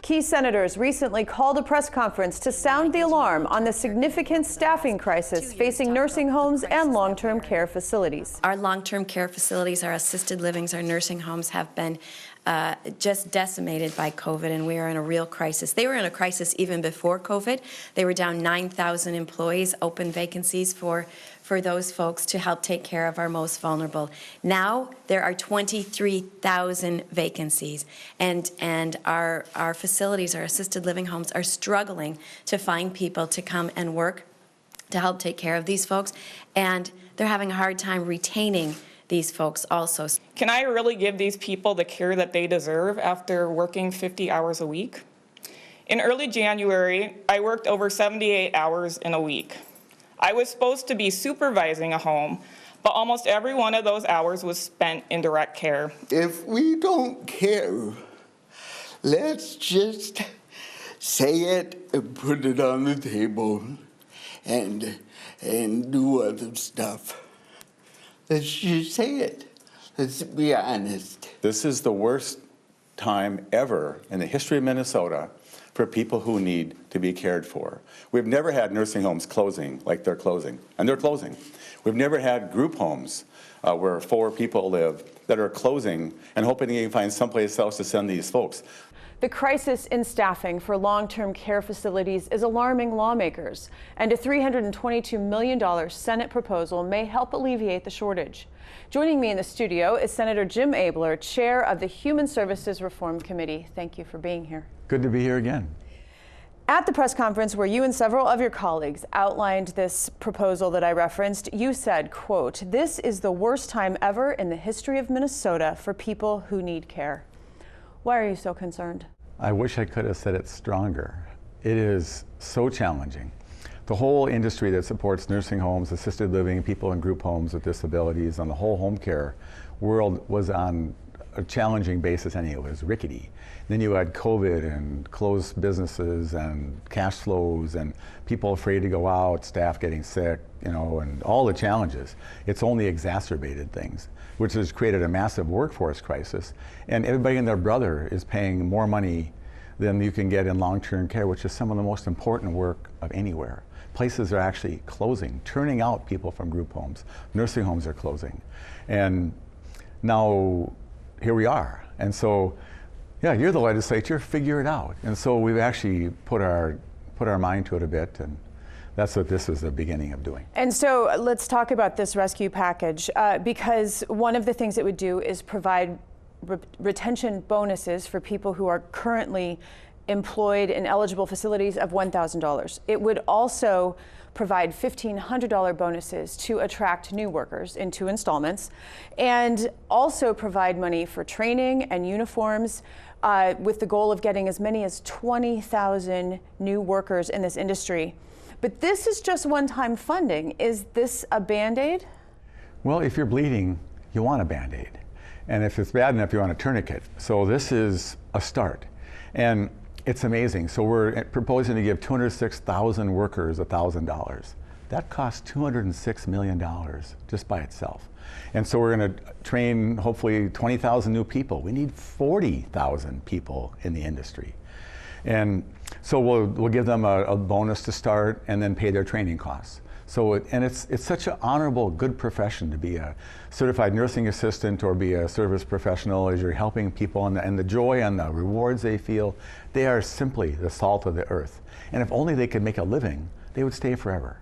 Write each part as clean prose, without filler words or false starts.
Key senators recently called a press conference to sound the alarm on the significant staffing crisis facing nursing homes and long-term care facilities. Our long-term care facilities, our assisted livings, our nursing homes have been just decimated by COVID, and we are in a real crisis. They were in a crisis even before COVID. They were down 9,000 employees, open vacancies for those folks to help take care of our most vulnerable. Now there are 23,000 vacancies, and our facilities, our assisted living homes, are struggling to find people to come and work to help take care of these folks, and they're having a hard time retaining these folks also. Can I really give these people the care that they deserve after working 50 hours a week? In early January, I worked over 78 hours in a week. I was supposed to be supervising a home, but almost every one of those hours was spent in direct care. If we don't care, let's just say it and put it on the table and do other stuff. Let's just say it. Let's be honest. This is the worst time ever in the history of Minnesota for people who need to be cared for. We've never had nursing homes closing like they're closing, and they're closing. We've never had group homes where 4 people live that are closing and hoping they can find someplace else to send these folks. The crisis in staffing for long-term care facilities is alarming lawmakers, and a $322 million Senate proposal may help alleviate the shortage. Joining me in the studio is Senator Jim Abeler, chair of the Human Services Reform Committee. Thank you for being here. Good to be here again. At the press conference where you and several of your colleagues outlined this proposal that I referenced, you said, quote, "This is the worst time ever in the history of Minnesota for people who need care." Why are you so concerned? I wish I could have said it stronger. It is so challenging. The whole industry that supports nursing homes, assisted living, people in group homes with disabilities, and the whole home care world was on a challenging basis anyway. It was rickety. Then you had COVID and closed businesses and cash flows and people afraid to go out, staff getting sick, you know, and all the challenges. It's only exacerbated things, which has created a massive workforce crisis. And everybody and their brother is paying more money than you can get in long-term care, which is some of the most important work of anywhere. Places are actually closing, turning out people from group homes. Nursing homes are closing. And now here we are. And so, yeah, you're the legislature, figure it out. And so we've actually put our mind to it a bit, and that's what this is the beginning of doing. And so let's talk about this rescue package, because one of the things it would do is provide retention bonuses for people who are currently employed in eligible facilities of $1,000. It would also provide $1,500 bonuses to attract new workers in 2 installments, and also provide money for training and uniforms, with the goal of getting as many as 20,000 new workers in this industry. But this is just one-time funding. Is this a Band-Aid? Well, if you're bleeding, you want a Band-Aid. And if it's bad enough, you want a tourniquet. So this is a start. And it's amazing. So we're proposing to give 206,000 workers $1,000. That costs $206 million just by itself. And so we're going to train hopefully 20,000 new people. We need 40,000 people in the industry. And so we'll give them a bonus to start and then pay their training costs. So it's such an honorable, good profession to be a certified nursing assistant or be a service professional as you're helping people, and the joy and the rewards they feel, they are simply the salt of the earth. And if only they could make a living, they would stay forever.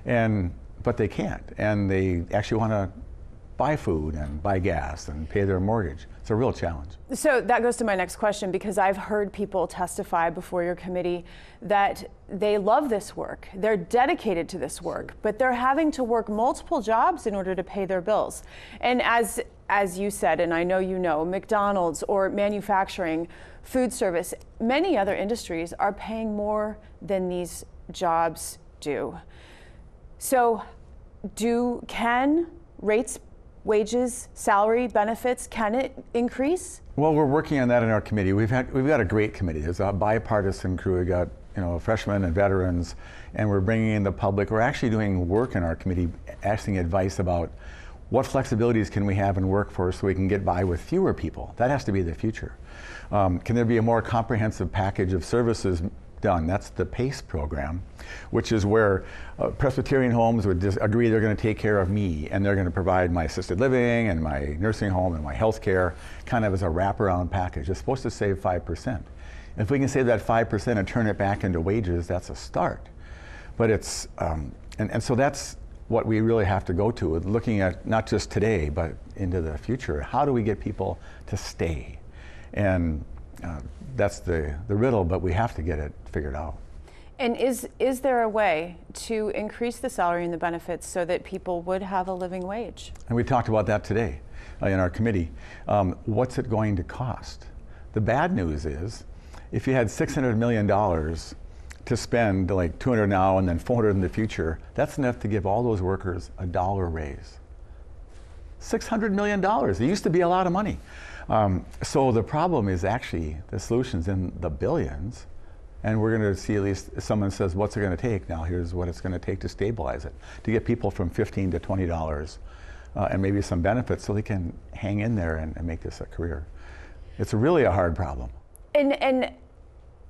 But they can't, and they actually want to buy food and buy gas and pay their mortgage. It's a real challenge. So that goes to my next question, because I've heard people testify before your committee that they love this work, they're dedicated to this work, but they're having to work multiple jobs in order to pay their bills. And as you said, and I know you know, McDonald's or manufacturing, food service, many other industries are paying more than these jobs do. So can rates, wages, salary, benefits, can it increase? Well, we're working on that in our committee. We've got a great committee. There's a bipartisan crew. We've got freshmen and veterans, and we're bringing in the public. We're actually doing work in our committee, asking advice about What flexibilities can we have in workforce so we can get by with fewer people? That has to be the future. Can there be a more comprehensive package of services done? That's the PACE program, which is where Presbyterian homes would just agree they're going to take care of me, and they're going to provide my assisted living and my nursing home and my health care kind of as a wraparound package. It's supposed to save 5%. If we can save that 5% and turn it back into wages, that's a start. But it's, and so that's what we really have to go to, looking at not just today, but into the future. How do we get people to stay? And that's the riddle, but we have to get it figured out. And is there a way to increase the salary and the benefits so that people would have a living wage? And we talked about that today in our committee. What's it going to cost? The bad news is, if you had $600 million to spend, like 200 now and then 400 in the future, that's enough to give all those workers a $1 raise. $600 million. It used to be a lot of money. So the problem is actually the solution's in the billions, and we're going to see, at least someone says, what's it going to take? Now here's what it's going to take to stabilize it, to get people from $15 to $20 and maybe some benefits so they can hang in there and make this a career. It's really a hard problem. And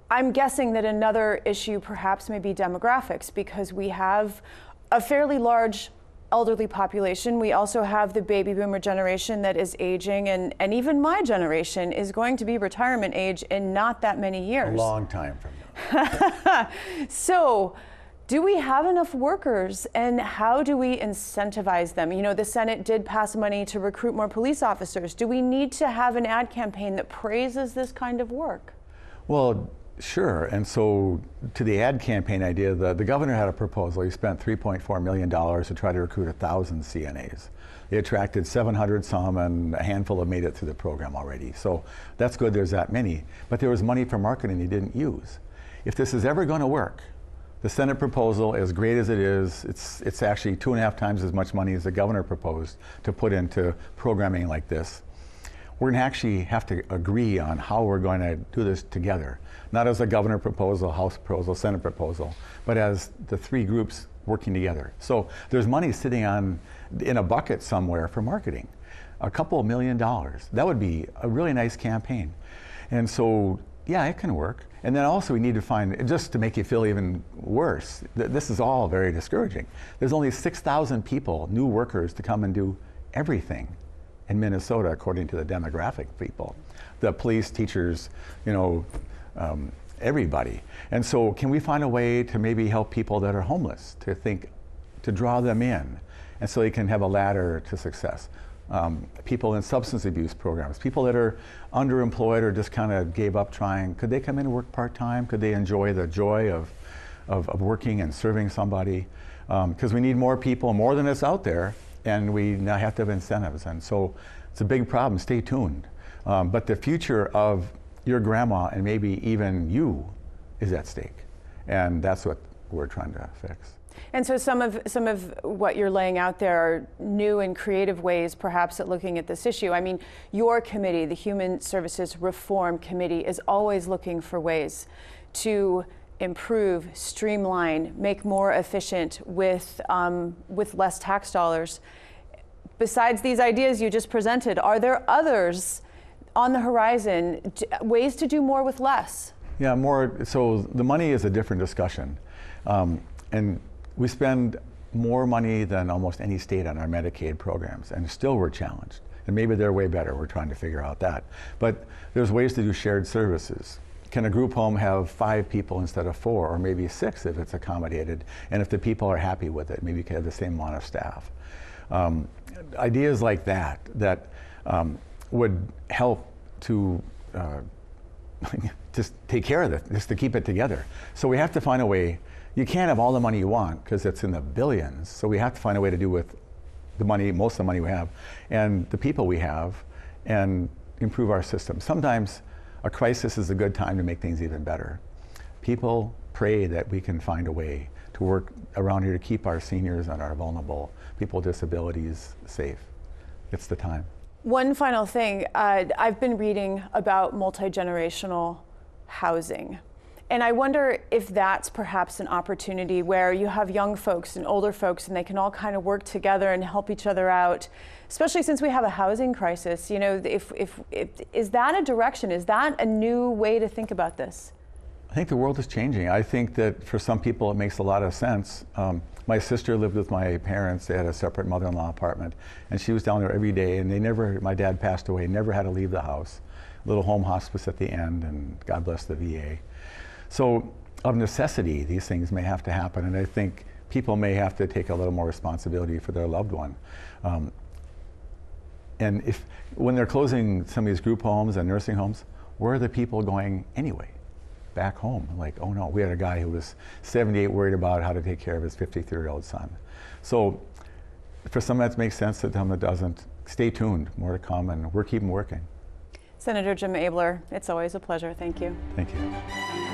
I'm guessing that another issue perhaps may be demographics, because we have a fairly large elderly population. We also have the baby boomer generation that is aging, and even my generation is going to be retirement age in not that many years. A long time from now. So, do we have enough workers, and how do we incentivize them? You know, the Senate did pass money to recruit more police officers. Do we need to have an ad campaign that praises this kind of work? Well, sure. And so to the ad campaign idea, the governor had a proposal. He spent $3.4 million to try to recruit 1,000 CNAs. They attracted 700 some, and a handful have made it through the program already. So that's good there's that many. But there was money for marketing he didn't use. If this is ever going to work, the Senate proposal, as great as it is, it's actually 2.5 times as much money as the governor proposed to put into programming like this. We're going to actually have to agree on how we're going to do this together. Not as a governor proposal, House proposal, Senate proposal, but as the three groups working together. So there's money sitting in a bucket somewhere for marketing, a couple $1 million. That would be a really nice campaign. And so, yeah, it can work. And then also we need to find, just to make you feel even worse, this is all very discouraging. There's only 6,000 people, new workers, to come and do everything in Minnesota, according to the demographic people, the police, teachers, you know, everybody. And so can we find a way to maybe help people that are homeless, to draw them in, and so they can have a ladder to success? People in substance abuse programs, people that are underemployed or just kind of gave up trying, could they come in and work part-time? Could they enjoy the joy of working and serving somebody? Because we need more people, more than is out there, and we now have to have incentives. And so it's a big problem. Stay tuned. But the future of your grandma and maybe even you is at stake. And that's what we're trying to fix. And so some of what you're laying out there are new and creative ways perhaps at looking at this issue. I mean, your committee, the Human Services Reform Committee, is always looking for ways to improve, streamline, make more efficient with less tax dollars. Besides these ideas you just presented, are there others on the horizon, ways to do more with less? Yeah, more. So the money is a different discussion. And we spend more money than almost any state on our Medicaid programs, and still we're challenged. And maybe they're way better. We're trying to figure out that. But there's ways to do shared services. Can a group home have 5 people instead of 4, or maybe 6 if it's accommodated? And if the people are happy with it, maybe you can have the same amount of staff. Ideas like that would help to just take care of it, just to keep it together. So we have to find a way. You can't have all the money you want because it's in the billions. So we have to find a way to do with the money, most of the money we have, and the people we have, and improve our system. Sometimes a crisis is a good time to make things even better. People pray that we can find a way to work around here to keep our seniors and our vulnerable people with disabilities safe. It's the time. One final thing, I've been reading about multi-generational housing. And I wonder if that's perhaps an opportunity where you have young folks and older folks and they can all kind of work together and help each other out, especially since we have a housing crisis. You know, if is that a direction? Is that a new way to think about this? I think the world is changing. I think that for some people it makes a lot of sense. My sister lived with my parents. They had a separate mother-in-law apartment, and she was down there every day, and my dad passed away, never had to leave the house. Little home hospice at the end, and God bless the VA. So of necessity, these things may have to happen, and I think people may have to take a little more responsibility for their loved one. And when they're closing some of these group homes and nursing homes, where are the people going anyway? Back home. Like, oh no, we had a guy who was 78 worried about how to take care of his 53-year-old son. So for some that makes sense, to them that doesn't. Stay tuned, more to come, and we're keeping working. Senator Jim Abeler, it's always a pleasure. Thank you. Thank you.